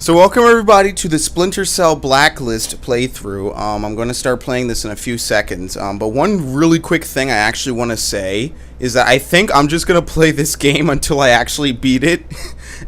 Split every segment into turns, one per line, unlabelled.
So welcome everybody to the Splinter Cell Blacklist playthrough. I'm going to start playing this in a few seconds. But one really quick thing I actually want to say is that I think I'm just going to play this game until I actually beat it.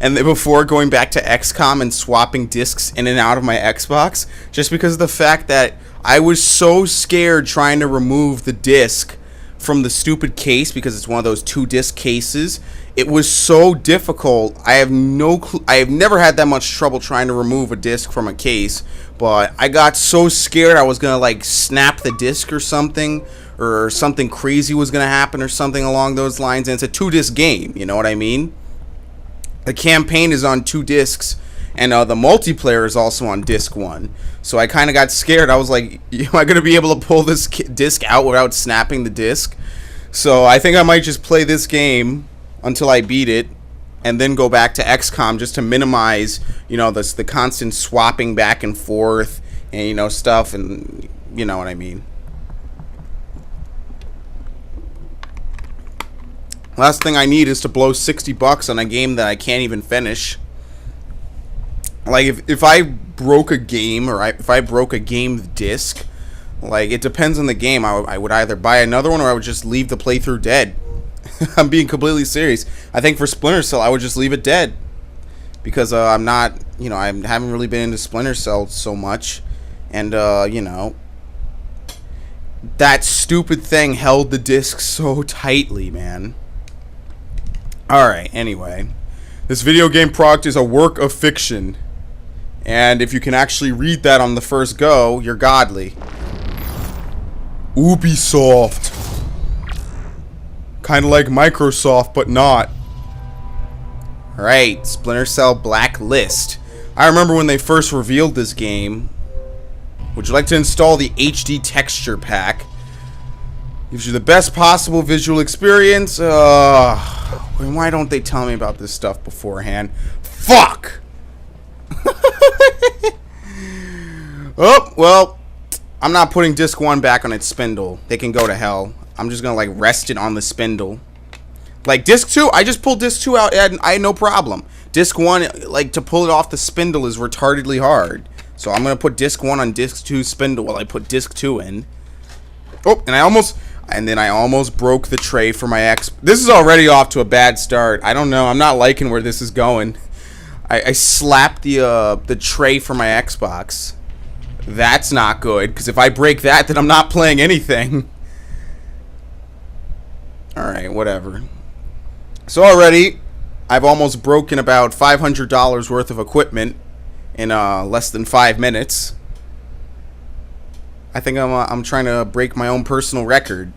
And then before going back to XCOM and swapping discs in and out of my Xbox. Just because of the fact that I was so scared trying to remove the disc from the stupid case because it's one of those 2-disc cases. It was so difficult. I have no clue. I have never had that much trouble trying to remove a disc from a case, but I got so scared I was gonna like snap the disc or something crazy was gonna happen or something along those lines. And it's a 2-disc game, you know what I mean? The campaign is on 2 discs, and the multiplayer is also on disc 1. So I kind of got scared. I was like, am I gonna be able to pull this disc out without snapping the disc? So I think I might just play this game until I beat it, and then go back to XCOM just to minimize, you know, the constant swapping back and forth and, you know, stuff, and you know what I mean. Last thing I need is to blow $60 on a game that I can't even finish. Like, if I broke a game, or if I broke a game disc, like, it depends on the game. I would either buy another one or I would just leave the playthrough dead. I'm being completely serious. I think for Splinter Cell, I would just leave it dead. Because I'm not, you know, I haven't really been into Splinter Cell so much. And, you know, that stupid thing held the disc so tightly, man. Alright, anyway. This video game product is a work of fiction. And if you can actually read that on the first go, you're godly. Ubisoft. Kind of like Microsoft, but not. Alright, Splinter Cell Blacklist. I remember when they first revealed this game. Would you like to install the HD texture pack? Gives you the best possible visual experience. Why don't they tell me about this stuff beforehand? Fuck! Oh, well, I'm not putting disc 1 back on its spindle. They can go to hell. I'm just gonna like rest it on the spindle. Like disc 2, I just pulled disc 2 out and I had no problem. Disc 1, like to pull it off the spindle is retardedly hard. So I'm gonna put disc 1 on disc 2 spindle while I put disc 2 in. Oh, and I almost broke the tray for my X. This is already off to a bad start. I don't know. I'm not liking where this is going. I slapped the tray for my Xbox. That's not good, because if I break that, then I'm not playing anything. Alright, whatever. So already, I've almost broken about $500 worth of equipment in less than 5 minutes. I think I'm trying to break my own personal record.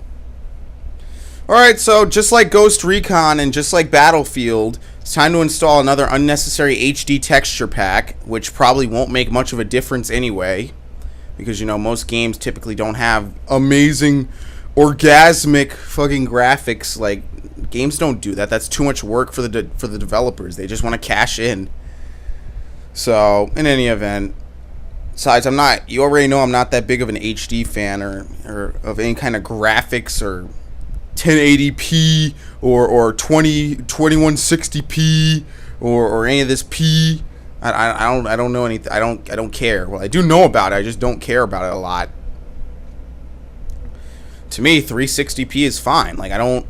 Alright, so just like Ghost Recon and just like Battlefield, it's time to install another unnecessary HD texture pack, which probably won't make much of a difference anyway. Because, you know, most games typically don't have amazing, orgasmic fucking graphics. Like, games don't do that. That's too much work for the developers. They just want to cash in. So, in any event, besides, you already know I'm not that big of an HD fan or of any kind of graphics or 1080p or 2160p or any of this P. I don't know anything. I don't care. Well, I do know about it. I just don't care about it a lot. To me, 360p is fine. Like, I don't,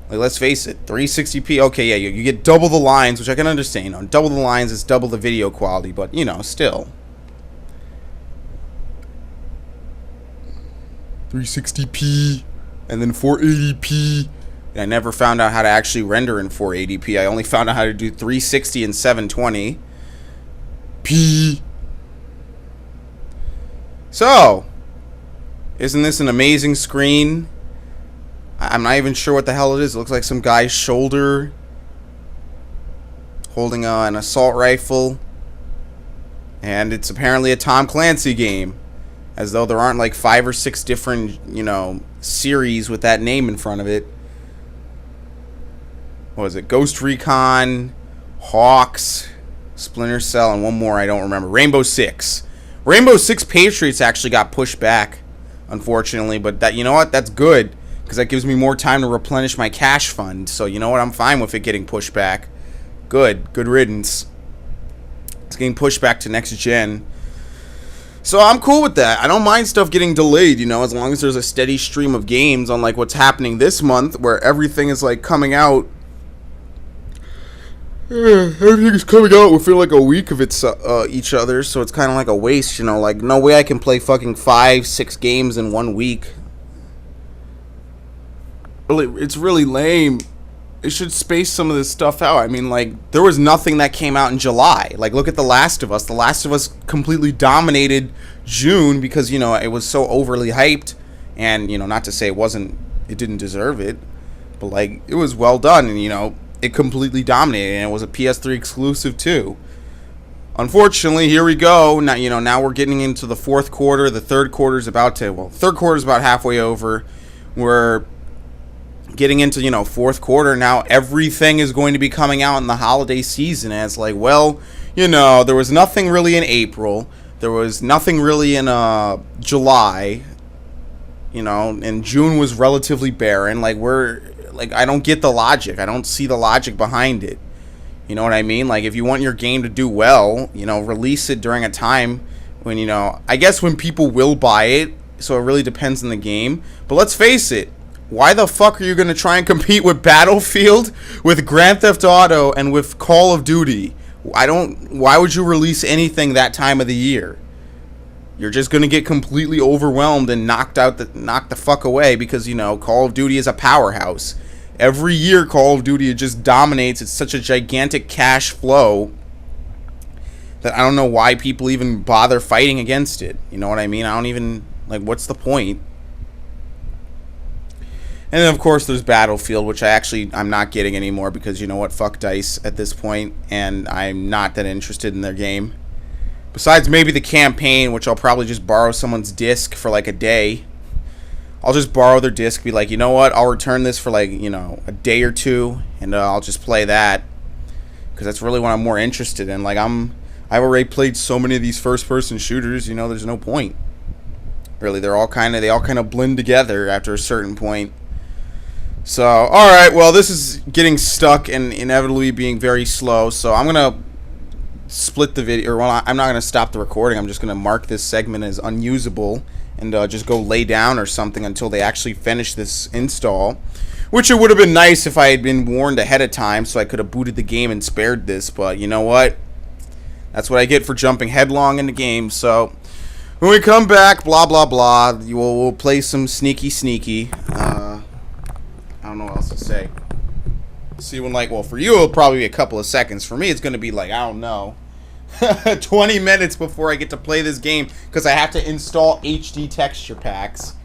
like, let's face it, 360p. Okay, yeah, you get double the lines, which I can understand. You know, double the lines is double the video quality, but you know, still. 360p and then 480p. And I never found out how to actually render in 480p. I only found out how to do 360 and 720p. So, isn't this an amazing screen? I'm not even sure what the hell it is. It looks like some guy's shoulder holding an assault rifle. And it's apparently a Tom Clancy game. As though there aren't like 5 or 6 different, you know, series with that name in front of it. What was it? Ghost Recon, Hawks, Splinter Cell, and one more I don't remember. Rainbow Six. Rainbow Six Patriots actually got pushed back, unfortunately. But that, you know what? That's good, because that gives me more time to replenish my cash fund. So you know what? I'm fine with it getting pushed back. Good riddance. Let's getting pushed back to next gen. So I'm cool with that. I don't mind stuff getting delayed, you know, as long as there's a steady stream of games, unlike what's happening this month, where everything is like coming out. Everything is coming out within like a week of each other, so it's kind of like a waste, you know. Like, no way I can play fucking 5-6 games in 1 week. Really, it's really lame. It should space some of this stuff out. I mean, like, there was nothing that came out in July. Like, look at The Last of Us. The Last of Us completely dominated June because, you know, it was so overly hyped. And, you know, not to say it didn't deserve it. But, like, it was well done. And, you know, it completely dominated. And it was a PS3 exclusive, too. Unfortunately, here we go. Now, you know, now we're getting into the fourth quarter. The third quarter's about halfway over. We're getting into, you know, fourth quarter now. Everything is going to be coming out in the holiday season. And it's like, well, you know, there was nothing really in April, there was nothing really in July, you know, and June was relatively barren. Like, I don't get the logic. I don't see the logic behind it. You know what I mean? Like, if you want your game to do well, you know, release it during a time when, you know, I guess when people will buy it. So it really depends on the game. But let's face it, why the fuck are you going to try and compete with Battlefield, with Grand Theft Auto, and with Call of Duty? Why would you release anything that time of the year? You're just going to get completely overwhelmed and knocked the fuck away because, you know, Call of Duty is a powerhouse. Every year Call of Duty, it just dominates. It's such a gigantic cash flow that I don't know why people even bother fighting against it. You know what I mean? I don't even, like, what's the point? And then, of course, there's Battlefield, which I'm not getting anymore because, you know what, fuck DICE at this point, and I'm not that interested in their game. Besides maybe the campaign, which I'll probably just borrow someone's disc for like a day. I'll just borrow their disc, be like, you know what, I'll return this for like, you know, a day or two, and I'll just play that. Because that's really what I'm more interested in. Like, I've already played so many of these first-person shooters, you know, there's no point. Really, they all kind of blend together after a certain point. So, alright, well, this is getting stuck and inevitably being very slow, so I'm going to split the video, or well, I'm not going to stop the recording, I'm just going to mark this segment as unusable, and just go lay down or something until they actually finish this install, which it would have been nice if I had been warned ahead of time, so I could have booted the game and spared this, but you know what? That's what I get for jumping headlong into games, so when we come back, blah, blah, blah, we'll play some sneaky, I don't know what else to say. See, when, like, well, for you, it'll probably be a couple of seconds. For me, it's going to be, like, I don't know, 20 minutes before I get to play this game because I have to install HD texture packs.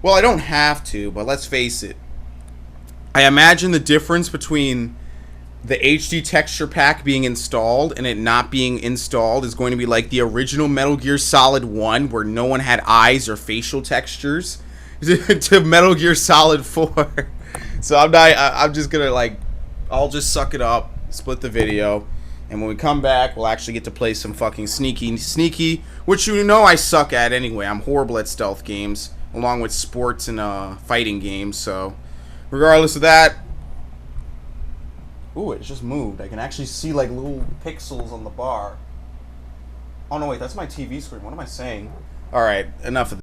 Well, I don't have to, but let's face it. I imagine the difference between the HD texture pack being installed and it not being installed is going to be like the original Metal Gear Solid 1 where no one had eyes or facial textures to Metal Gear Solid 4. So I'm just gonna, like, I'll just suck it up, split the video, and when we come back, we'll actually get to play some fucking sneaky, which you know I suck at anyway. I'm horrible at stealth games, along with sports and fighting games, so regardless of that. Ooh, it just moved. I can actually see, like, little pixels on the bar. Oh, no, wait, that's my TV screen. What am I saying? Alright, enough of this.